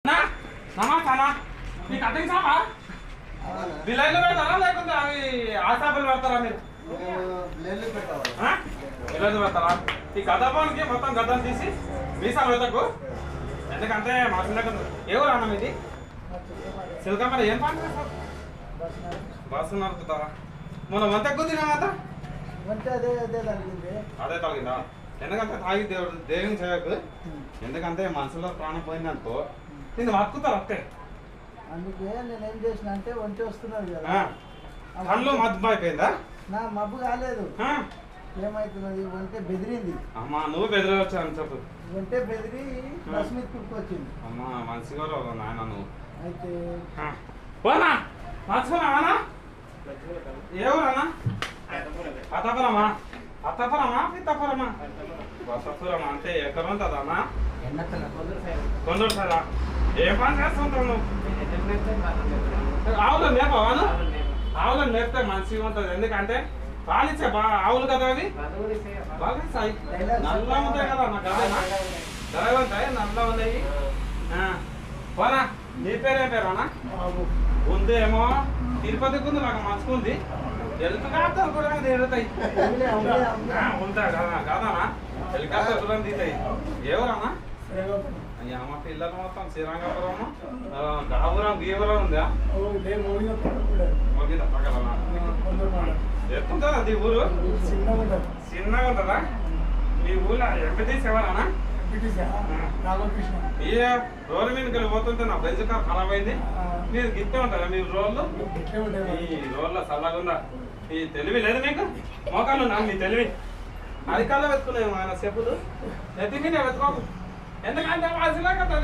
మీ cutting షాపా మీ లైన్లో పెడతారా లేకుంటే అవి ఆ షాపులు పెడతారా మీరు ఇల్లు పెడతారా? ఈ గద్దపానికి మొత్తం గద్దను తీసి వీసా వెతకు. ఎందుకంటే మా చిన్న ఏ ఊరు అన్నం ఇది సిల్కమ్మర ఏం పాట బస్సు నడుపుతావా? మొన్న వంత ఎక్కువ తినమాట అదే తగిలిందా? ఎందుకంటే తాగి దేవుని చేయకు. ఎందుకంటే మనసులో ప్రాణం పోయిందనుకో నిన్ను మక్కుతారు అంతే. అందుకే నేను ఏం చేసిన అంటే వంటి వస్తున్నది కదా కళ్ళు మబ్బు అయిపోయిందా? నా మబ్బు కాలేదు, ఏమైతున్నది వంటే బెదిరింది. అమ్మా నువ్వు బెదిరవచ్చు అని చెప్పు. వంటే బెదిరి బస్ మీద కుట్టుకొచ్చింది. అమ్మా మంచిగా నాయన నువ్వు అయితే పోనా మర్చిపోనావానా? ఏవరన్నా అత్తపురమా అత్తపురమా పిత్తపురమా బసపురమా అంటే ఎక్కడ ఉంటుందన్నా? కొందరు సరా ఏం పని చేస్తుంటావు నువ్వు? ఆవులను మేపవాను? ఆవులను మేపితే మంచిగా ఉంటుంది. ఎందుకంటే పాలిచ్చే ఆవులు కదా అవి బాగా ఇస్తాయి. నల్ల ఉంటాయి కదా నాకు అదేనా ధర ఉంటాయి నల్ల ఉన్నాయి. పోనా నీ పేరేం పేరానా? ఉందేమో తిరుపతికి ఉంది, నాకు మంచుకుంది హెలికాప్టర్ కూడా తిరుగుతాయి ఉంటాయి కదా కాదనా? హెలికాప్టర్ కూడా తీతాయి. ఎవరన్నా? అమ్మ పిల్లలు మొత్తం శ్రీరంగపురము గాబురం గీవరం ఉందా? పక్కన ఎత్తుందా అది ఊరు? చిన్నగా ఉంటుందా? మీ ఊళ్ళో ఎంపీటీసీ ఎవరన్నా? ఏ రోడ్డు మీదకి పోతుంటే నా బెంచ్ కార్ ఖరాబ్ అయింది. మీరు గిట్టే ఉంటారా మీరు రోడ్లు? ఈ రోడ్లో చల్లగా ఉందా? ఈ తెలివి లేదు మీకు? మోకాళ్ళు నా మీ తెలివి అధికారులు వెతుకున్నాము ఆయన చెప్పులు నెత్తి మీద వెతుకోకు. ఎందుకంటే వాసిలా కదా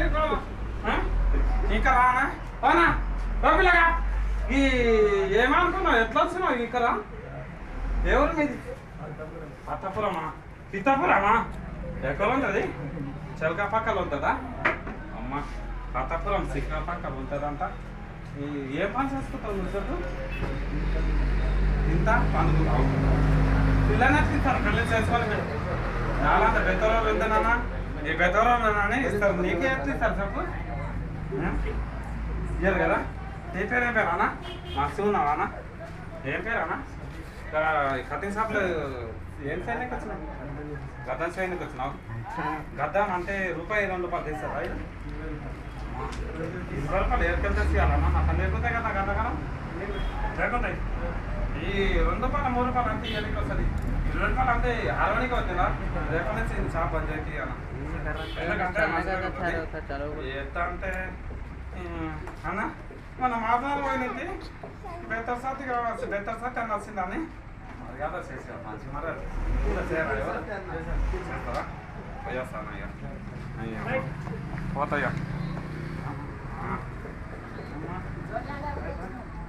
ఇక్కడ రానా అవునా రోపిలాగా ఈ ఏమనుకున్నావు? ఎట్లా వచ్చినావు ఇక్కడ? దేవుడు మీది అత్తపురమా పిత్తపురమా? ఎక్కడ ఉంటుంది? చిలక పక్కలు ఉంటుందా? అమ్మ అత్తపురం చిలక పక్కలు ఉంటుందంట. ఏ పని చేసుకుంటావు నువ్వు చెప్పు? ఇంత పనుకున్నావు పిల్లలు ఎట్లిస్తారు? పెళ్ళి చేసుకోవాలి చాలా అంత బెత్తరం వెళ్తానన్నా ఈ బెత్తరం అని ఇస్తారు. నీకే ఎట్లిస్తారు చెప్పు? ఇయ్యారు కదా. నీ పేరేం పేరానా? మస్తు ఉన్నావానా? ఏం పేరానా? కటింగ్ షాప్లో ఏం సైన్యకి వచ్చినావు? గద్దం సైన్యకి వచ్చినావు. గద్దం అంటే రూపాయి 2 రూపాయలు తీస్తారా? 20 రూపాయలు ఎక్కడికి తెచ్చేయాలన్నా? అసలు లేకుంటాయి కదా గద్దగనం లేకుంటాయి. ఈ 2 రూపాయలు 3 రూపాయలు అంటే ఇవన్నీ వస్తుంది. 20 రూపాయలు అంటే 60కి వచ్చిందా? రేపటి నుంచి షాప్ బంద్ చేసి ఎందుకంటే ఎట్లా అంటే అన్న మన మాట్లాడాలి పోయినది బెత్తర్ సాతి అని వచ్చిందని అది కదా చేసేవారు మంచి మరి చేస్తారా? పోయేస్తాను అయ్యా పోతాయ్యా.